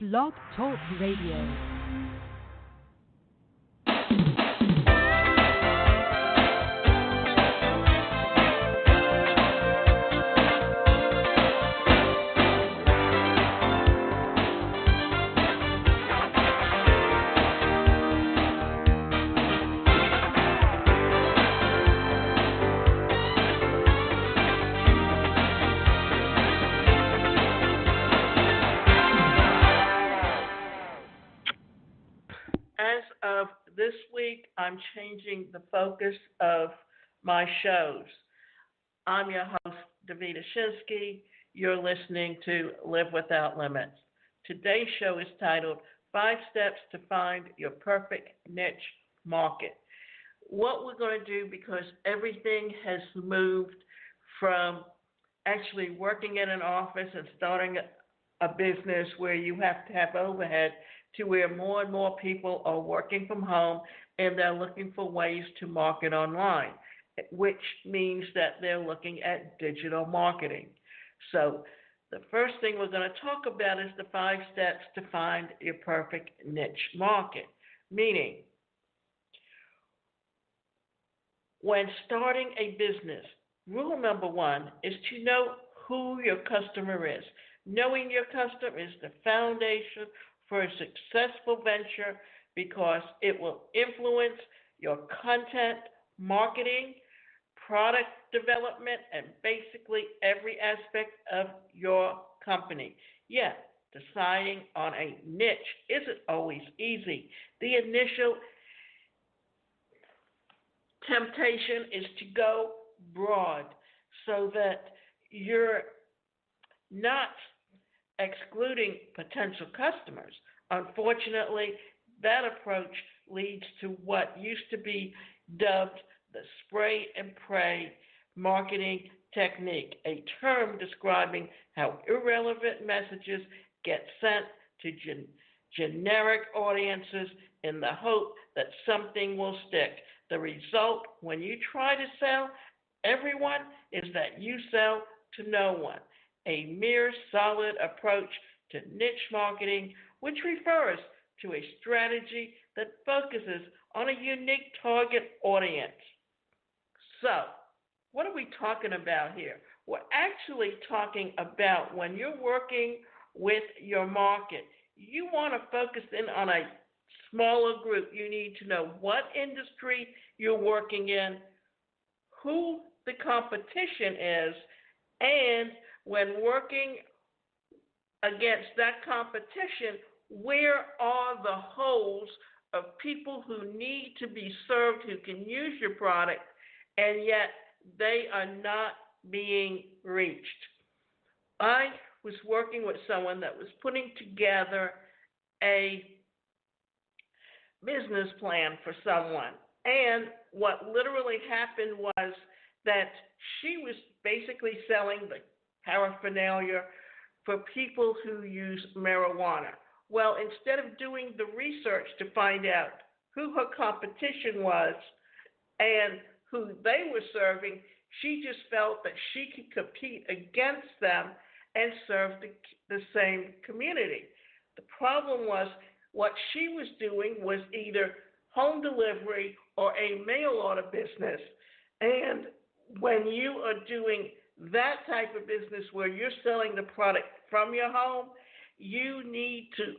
Blog Talk Radio. As of this week, I'm changing the focus of my shows. I'm your host, Davida Shinsky. You're listening to Live Without Limits. Today's show is titled 5 Steps to Find Your Perfect Niche Market. What we're going to do, because everything has moved from actually working in an office and starting a business where you have to have overhead, to where more and more people are working from home and they're looking for ways to market online, which means that they're looking at digital marketing. So the first thing we're going to talk about is the 5 steps to find your perfect niche market. Meaning, when starting a business, rule number 1 is to know who your customer is. Knowing your customer is the foundation for a successful venture because it will influence your content, marketing, product development, and basically every aspect of your company. Yet, deciding on a niche isn't always easy. The initial temptation is to go broad so that you're not excluding potential customers. Unfortunately, that approach leads to what used to be dubbed the spray and pray marketing technique, a term describing how irrelevant messages get sent to generic audiences in the hope that something will stick. The result, when you try to sell everyone, is that you sell to no one. A mere solid approach to niche marketing, which refers to a strategy that focuses on a unique target audience. So, what are we talking about here? We're actually talking about when you're working with your market, you want to focus in on a smaller group. You need to know what industry you're working in, who the competition is, and when working against that competition, where are the holes of people who need to be served, who can use your product, and yet they are not being reached. I was working with someone that was putting together a business plan for someone, and what literally happened was that she was basically selling the paraphernalia for people who use marijuana. Well, instead of doing the research to find out who her competition was and who they were serving, she just felt that she could compete against them and serve the same community. The problem was what she was doing was either home delivery or a mail order business. And when you are doing that type of business where you're selling the product from your home, you need to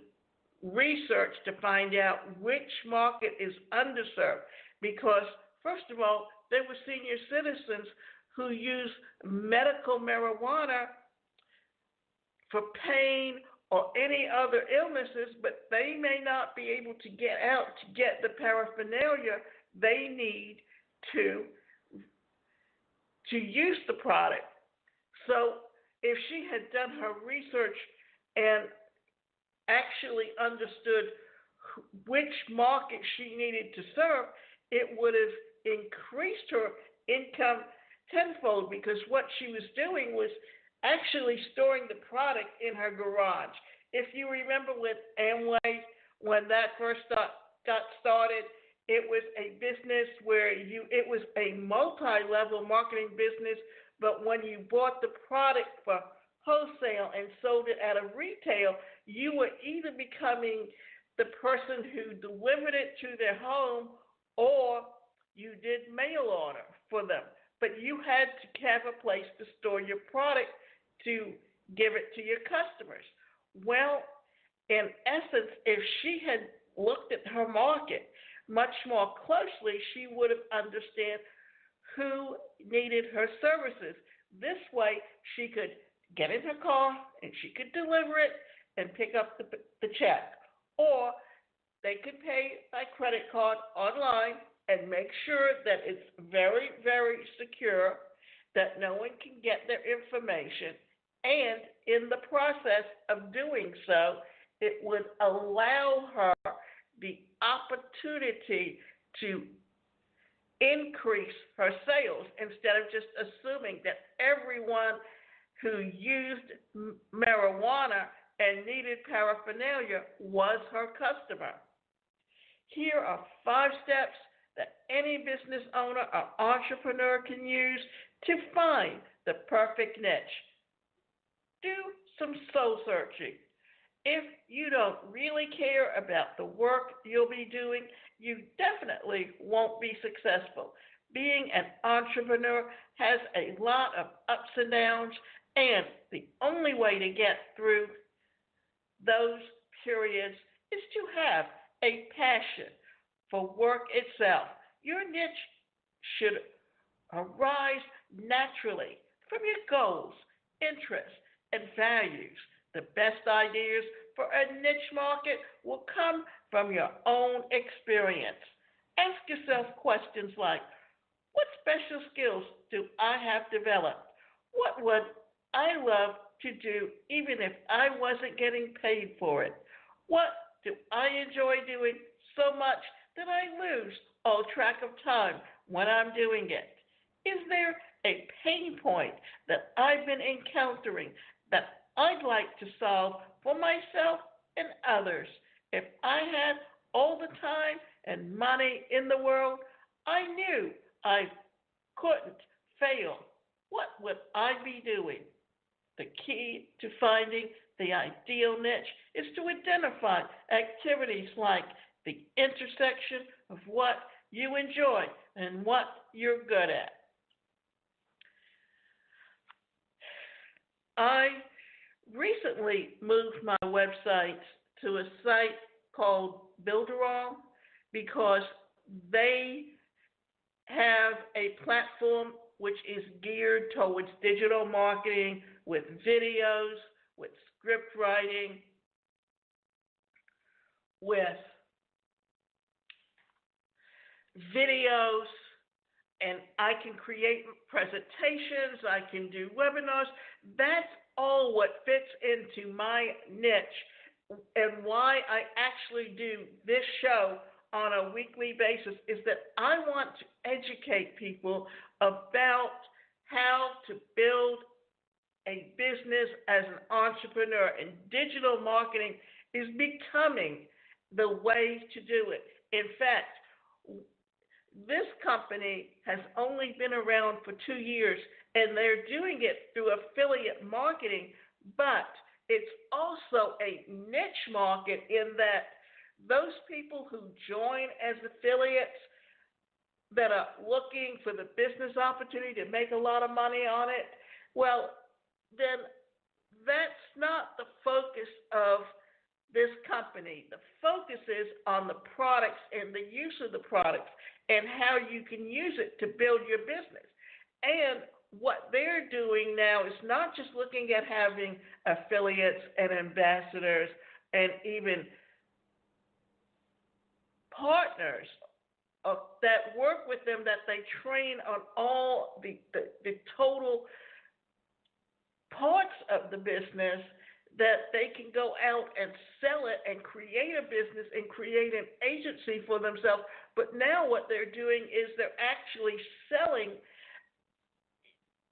research to find out which market is underserved. Because, first of all, there were senior citizens who use medical marijuana for pain or any other illnesses, but they may not be able to get out to get the paraphernalia they need to use the product. So if she had done her research and actually understood which market she needed to serve, it would have increased her income tenfold, because what she was doing was actually storing the product in her garage. If you remember with Amway, when that first got started, it was a business where it was a multi-level marketing business, but when you bought the product for wholesale and sold it at a retail, you were either becoming the person who delivered it to their home or you did mail order for them. But you had to have a place to store your product to give it to your customers. Well, in essence, if she had looked at her market much more closely, she would have understood who needed her services. This way, she could get in her car and she could deliver it and pick up the check. Or they could pay by credit card online and make sure that it's very, very secure, that no one can get their information. And in the process of doing so, it would allow her the opportunity to increase her sales instead of just assuming that everyone who used marijuana and needed paraphernalia was her customer. Here are 5 steps that any business owner or entrepreneur can use to find the perfect niche. Do some soul searching. If you don't really care about the work you'll be doing, you definitely won't be successful. Being an entrepreneur has a lot of ups and downs, and the only way to get through those periods is to have a passion for work itself. Your niche should arise naturally from your goals, interests, and values. The best ideas for a niche market will come from your own experience. Ask yourself questions like, what special skills do I have developed? What would I love to do even if I wasn't getting paid for it? What do I enjoy doing so much that I lose all track of time when I'm doing it? Is there a pain point that I've been encountering that I'd like to solve for myself and others? If I had all the time and money in the world, I knew I couldn't fail. What would I be doing? The key to finding the ideal niche is to identify activities like the intersection of what you enjoy and what you're good at. I recently moved my website to a site called Builderall because they have a platform which is geared towards digital marketing with videos, with script writing, with videos, and I can create presentations, I can do webinars. That's all what fits into my niche, and why I actually do this show on a weekly basis is that I want to educate people about how to build a business as an entrepreneur, and digital marketing is becoming the way to do it. In fact, this company has only been around for 2 years, and they're doing it through affiliate marketing, but it's also a niche market in that those people who join as affiliates that are looking for the business opportunity to make a lot of money on it, well, then that's not the focus of this company. The focus is on the products and the use of the products and how you can use it to build your business. And what they're doing now is not just looking at having affiliates and ambassadors and even partners that work with them, that they train on all the total parts of the business, that they can go out and sell it and create a business and create an agency for themselves. But now what they're doing is they're actually selling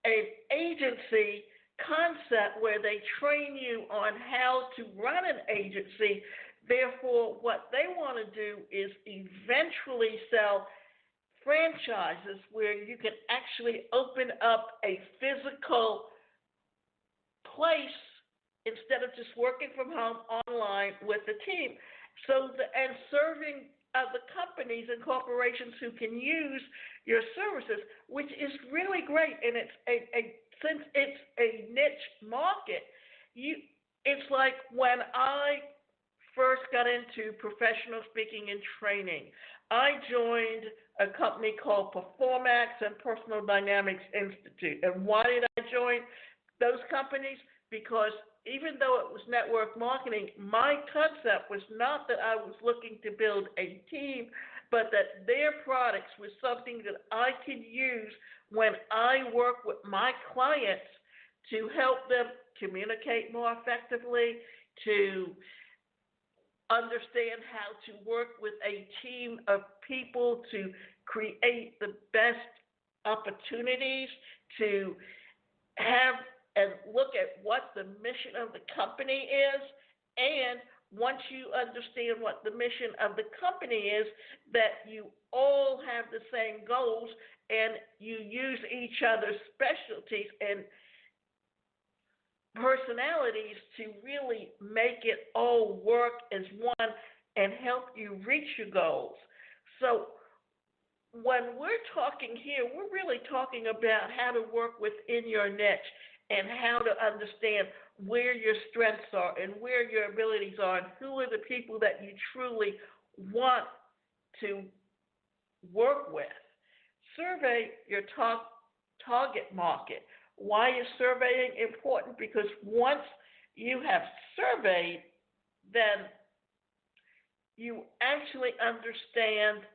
an agency concept where they train you on how to run an agency. Therefore, what they want to do is eventually sell franchises where you can actually open up a physical place instead of just working from home online with the team. And serving other companies and corporations who can use your services, which is really great. And since it's a niche market, it's like when I first got into professional speaking and training, I joined a company called Performax and Personal Dynamics Institute. And why did I join those companies? Because even though it was network marketing, my concept was not that I was looking to build a team, but that their products was something that I could use when I work with my clients to help them communicate more effectively, to understand how to work with a team of people to create the best opportunities, to have and look at what the mission of the company is. And once you understand what the mission of the company is, that you all have the same goals and you use each other's specialties and personalities to really make it all work as one and help you reach your goals. So when we're talking here, we're really talking about how to work within your niche and how to understand where your strengths are and where your abilities are and who are the people that you truly want to work with. Survey your target market. Why is surveying important? Because once you have surveyed, then you actually understand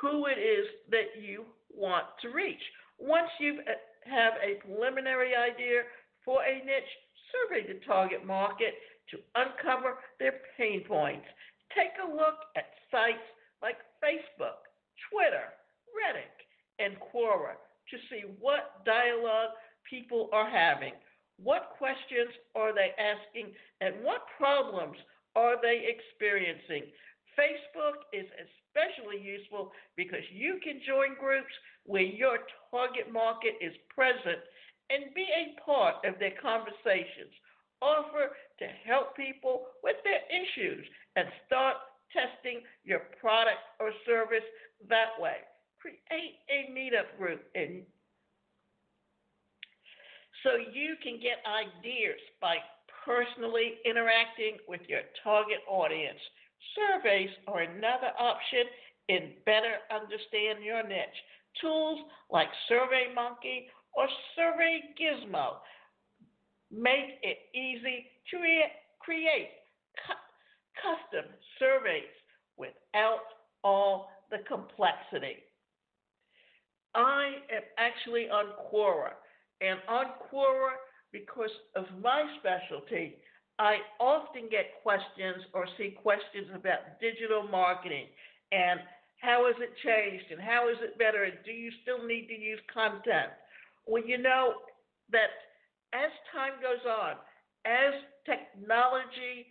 who it is that you want to reach. Once you have a preliminary idea for a niche, survey the target market to uncover their pain points. Take a look at sites like Facebook, Twitter, Reddit, and Quora to see what dialogue people are having, what questions are they asking, and what problems are they experiencing. Facebook is especially useful because you can join groups where your target market is present and be a part of their conversations. Offer to help people with their issues and start testing your product or service that way. Create a meetup group so you can get ideas by personally interacting with your target audience. Surveys are another option in better understand your niche. Tools like SurveyMonkey or SurveyGizmo make it easy to create custom surveys without all the complexity. I am actually on Quora, and on Quora, because of my specialty, I often get questions or see questions about digital marketing and how has it changed and how is it better and do you still need to use content? Well, you know that as time goes on, as technology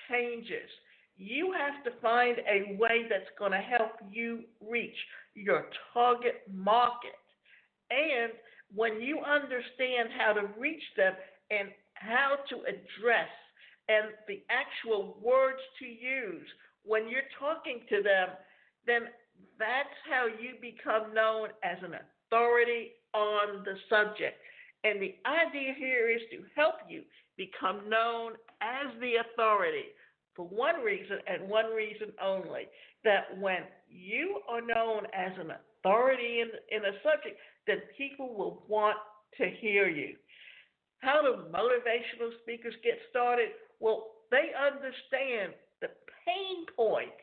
changes, you have to find a way that's going to help you reach your target market. And when you understand how to reach them and how to address and the actual words to use when you're talking to them, then that's how you become known as an authority on the subject. And the idea here is to help you become known as the authority for one reason and one reason only, that when you are known as an authority in a subject, then people will want to hear you. How do motivational speakers get started? Well, they understand the pain points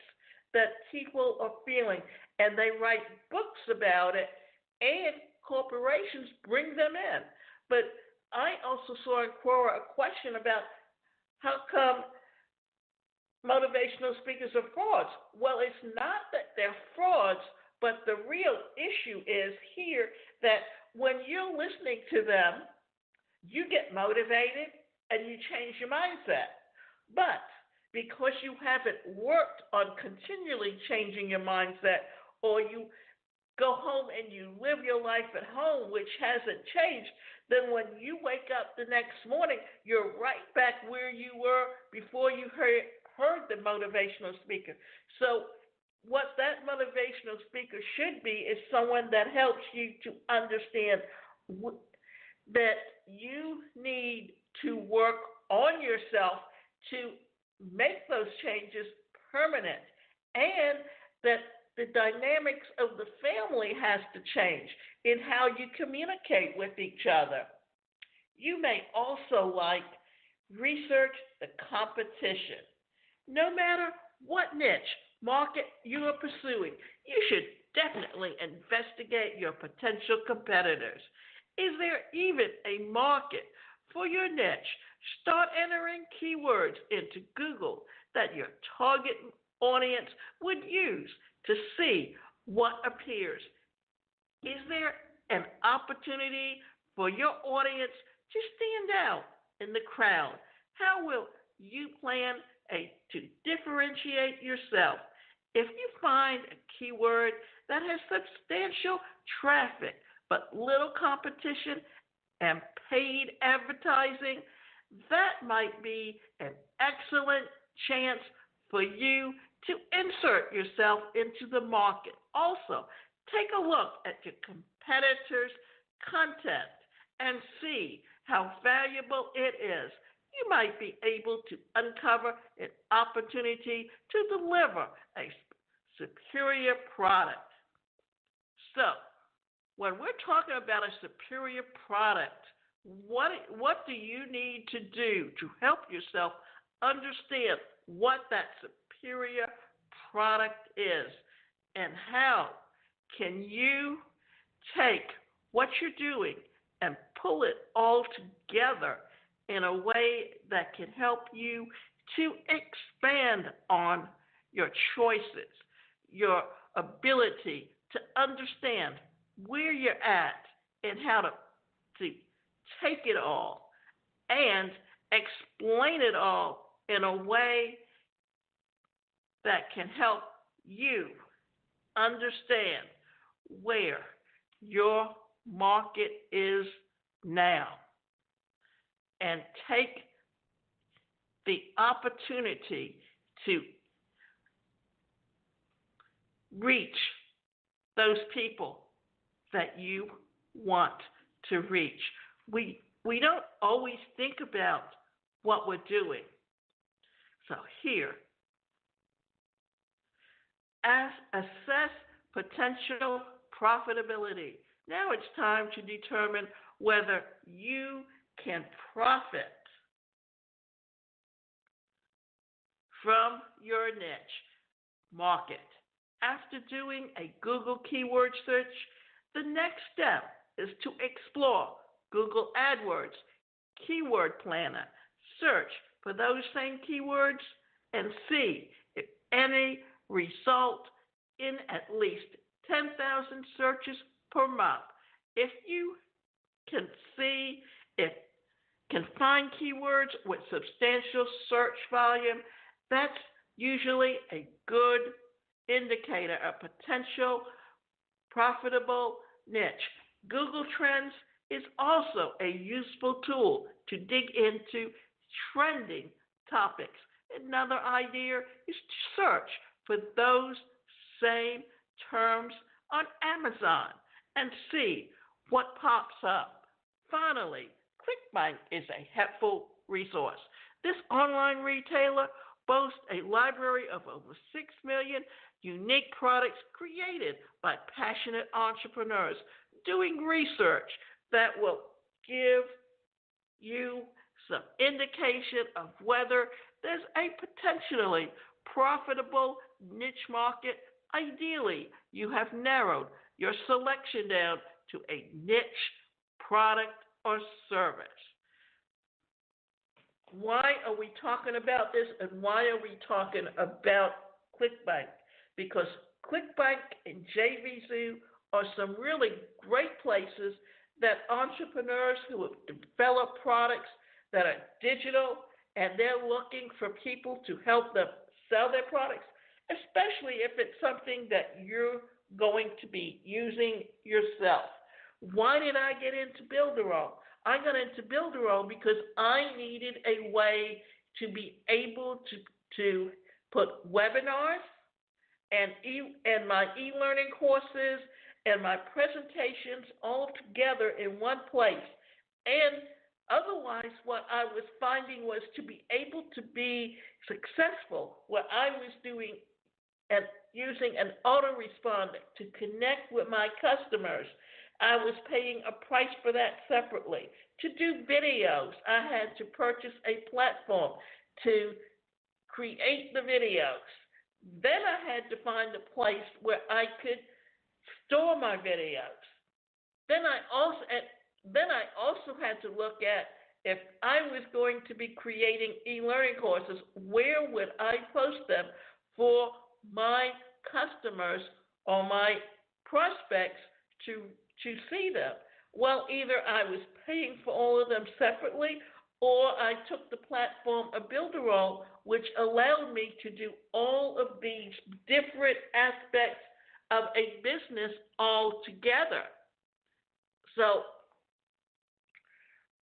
that people are feeling, and they write books about it, and corporations bring them in. But I also saw in Quora a question about how come motivational speakers are frauds. Well, it's not that they're frauds, but the real issue is here that when you're listening to them, you get motivated and you change your mindset. But because you haven't worked on continually changing your mindset, or you go home and you live your life at home, which hasn't changed, then when you wake up the next morning, you're right back where you were before you heard the motivational speaker. So, what that motivational speaker should be is someone that helps you to understand that you need to work on yourself to make those changes permanent, and that the dynamics of the family has to change in how you communicate with each other. You may also like research the competition. No matter what niche market you are pursuing, you should definitely investigate your potential competitors. Is there even a market for your niche? Start entering keywords into Google that your target audience would use to see what appears. Is there an opportunity for your audience to stand out in the crowd? How will you plan to differentiate yourself? If you find a keyword that has substantial traffic but little competition and paid advertising, that might be an excellent chance for you to insert yourself into the market. Also, take a look at your competitors' content and see how valuable it is. You might be able to uncover an opportunity to deliver a superior product. So, when we're talking about a superior product, what do you need to do to help yourself understand what that superior product is, and how can you take what you're doing and pull it all together in a way that can help you to expand on your choices, your ability to understand where you're at and how to take it all and explain it all in a way that can help you understand where your market is now and take the opportunity to reach those people that you want to reach. We don't always think about what we're doing. So here, assess potential profitability. Now it's time to determine whether you can profit from your niche market. After doing a Google keyword search, the next step is to explore Google AdWords Keyword Planner. Search for those same keywords and see if any result in at least 10,000 searches per month. If you can find keywords with substantial search volume, that's usually a good indicator of potential profitable niche. Google Trends is also a useful tool to dig into trending topics. Another idea is to search for those same terms on Amazon and see what pops up. Finally, ClickBank is a helpful resource. This online retailer boasts a library of over 6 million unique products created by passionate entrepreneurs doing research that will give you some indication of whether there's a potentially profitable niche market. Ideally, you have narrowed your selection down to a niche product or service. Why are we talking about this, and why are we talking about ClickBank? Because ClickBank and JVZoo are some really great places that entrepreneurs who have developed products that are digital and they're looking for people to help them sell their products, especially if it's something that you're going to be using yourself. Why did I get into Builderall? I got into Builderall because I needed a way to be able to put webinars and my e-learning courses and my presentations all together in one place. And otherwise, what I was finding was to be able to be successful, what I was doing and using an autoresponder to connect with my customers, I was paying a price for that separately. To do videos, I had to purchase a platform to create the videos. Then I had to find a place where I could store my videos. Then I also had to look at, if I was going to be creating e-learning courses, where would I post them for my customers or my prospects to see them? Well, either I was paying for all of them separately, or I took the platform of Builderall, which allowed me to do all of these different aspects of a business all together. So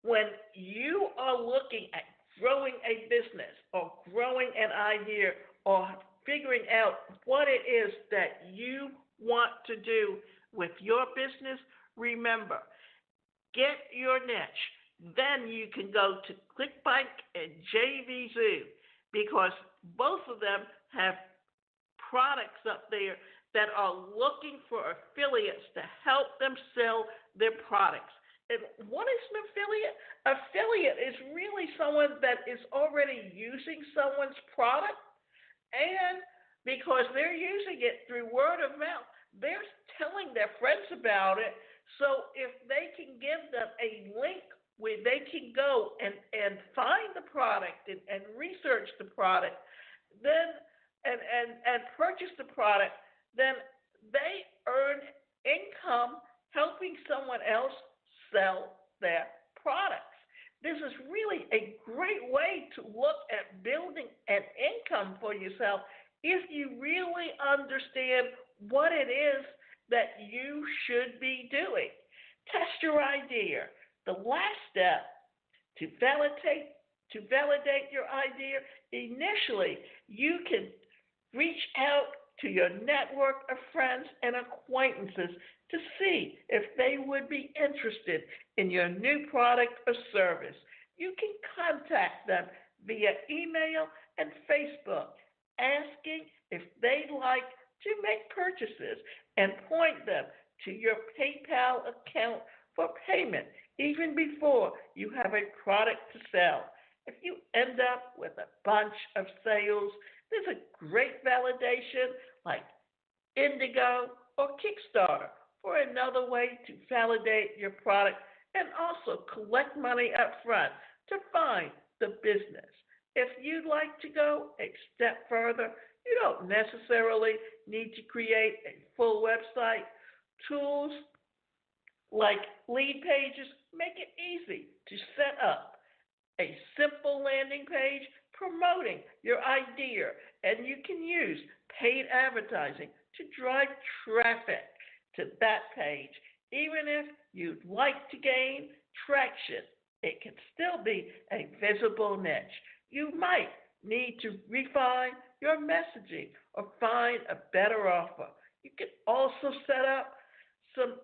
when you are looking at growing a business or growing an idea or figuring out what it is that you want to do with your business, remember, get your niche. Then you can go to ClickBank and JVZoo, because both of them have products up there that are looking for affiliates to help them sell their products. And what is an affiliate? Affiliate is really someone that is already using someone's product, and because they're using it through word of mouth, they're telling their friends about it. So if they can give them a link where they can go and find the product and research the product, then and purchase the product, then they earn income helping someone else sell their products. This is really a great way to look at building an income for yourself if you really understand what it is that you should be doing. Test your idea. The last step to validate your idea, initially you can reach out to your network of friends and acquaintances to see if they would be interested in your new product or service. You can contact them via email and Facebook, asking if they'd like to make purchases, and point them to your PayPal account for payment even before you have a product to sell. If you end up with a bunch of sales, there's a great validation like Indigo or Kickstarter for another way to validate your product and also collect money up front to find the business. If you'd like to go a step further, you don't necessarily need to create a full website. Tools like Leadpages make it easy to set up a simple landing page promoting your idea, and you can use paid advertising to drive traffic to that page. Even if you'd like to gain traction, it can still be a visible niche. You might need to refine your messaging or find a better offer. You can also set up some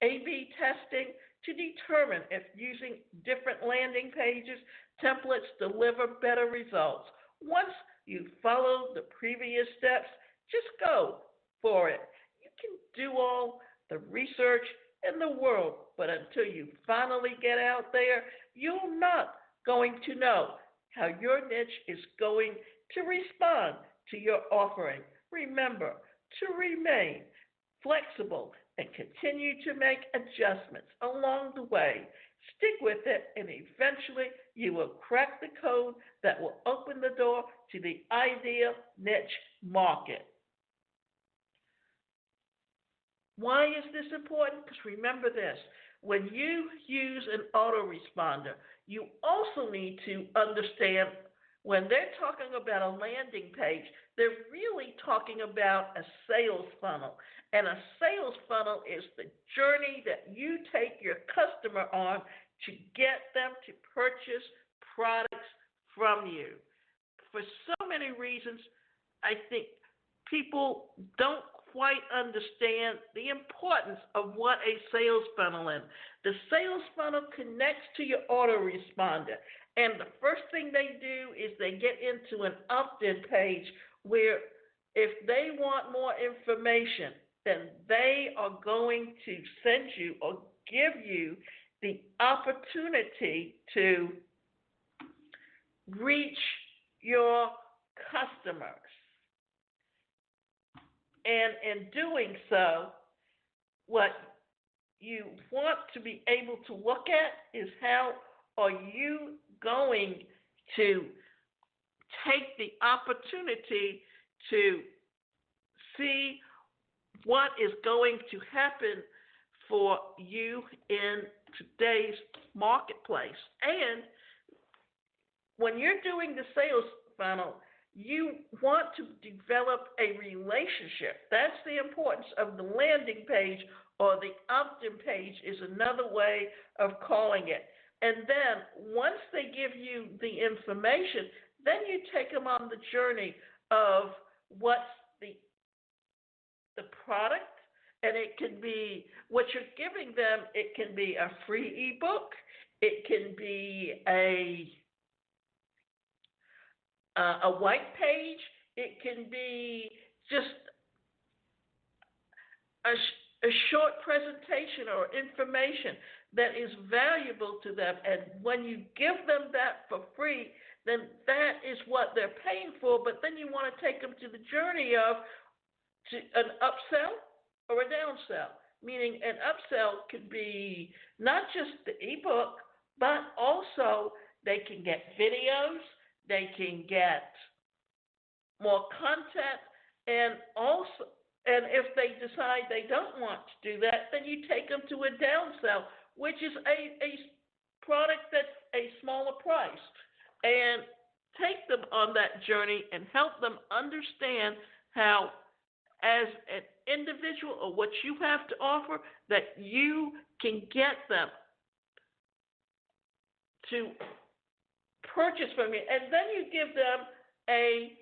A/B testing to determine if using different landing pages, templates deliver better results. Once you follow the previous steps, just go for it. You can do all the research in the world, but until you finally get out there, you're not going to know how your niche is going to respond to your offering. Remember to remain flexible and continue to make adjustments along the way. Stick with it, and eventually you will crack the code that will open the door to the ideal niche market. Why is this important? Because remember this, when you use an autoresponder, you also need to understand When they're talking about a landing page, they're really talking about a sales funnel. And a sales funnel is the journey that you take your customer on to get them to purchase products from you. For so many reasons, I think people don't quite understand the importance of what a sales funnel is. The sales funnel connects to your autoresponder, and the first thing they do is they get into an opt-in page where if they want more information, then they are going to send you or give you the opportunity to reach your customers. And in doing so, what you want to be able to look at is how are you going to take the opportunity to see what is going to happen for you in today's marketplace. And when you're doing the sales funnel, you want to develop a relationship. That's the importance of the landing page, or the opt-in page is another way of calling it. And then once they give you the information, then you take them on the journey of what's the product, and it can be what you're giving them. It can be a free ebook. It can be a white page. It can be just a short presentation or information that is valuable to them. And when you give them that for free, then that is what they're paying for. But then you want to take them to the journey of an upsell or a downsell, meaning an upsell could be not just the ebook, but also they can get videos, they can get more content, and if they decide they don't want to do that, then you take them to a downsell, which is a product that's a smaller price, and take them on that journey and help them understand how, as an individual or what you have to offer, that you can get them to purchase from you. And then you give them a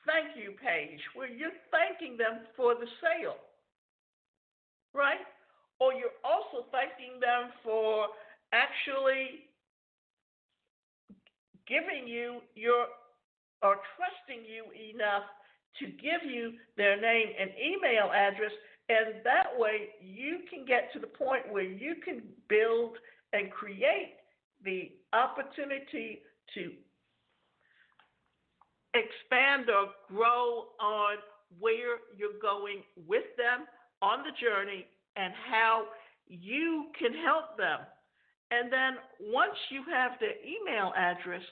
thank you page where you're thanking them for the sale, right? Or you're also thanking them for actually giving you or trusting you enough to give you their name and email address, and that way you can get to the point where you can build and create the opportunity to expand or grow on where you're going with them on the journey and how you can help them. And then once you have their email address,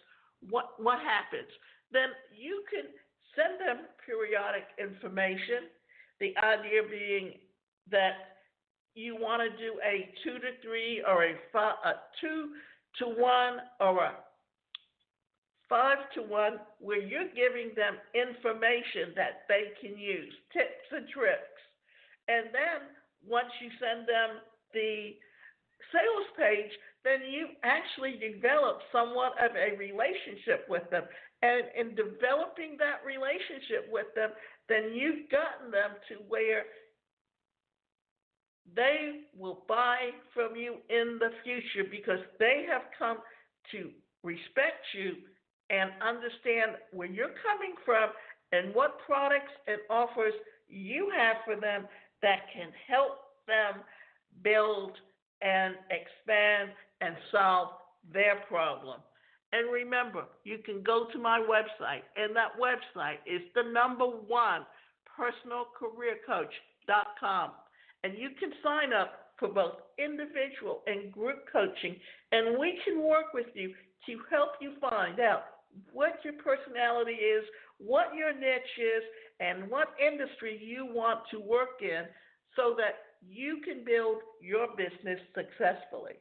what happens? Then you can send them periodic information. The idea being that you want to do a 2 to 3 or a 2 to 1 or a 5 to 1, where you're giving them information that they can use, tips and tricks. And then once you send them the sales page, then you actually develop somewhat of a relationship with them. And in developing that relationship with them, then you've gotten them to where they will buy from you in the future because they have come to respect you and understand where you're coming from and what products and offers you have for them that can help them build and expand and solve their problem. And remember, you can go to my website, and that website is the number one, personalcareercoach.com. And you can sign up for both individual and group coaching, and we can work with you to help you find out what your personality is, what your niche is, and what industry you want to work in so that you can build your business successfully.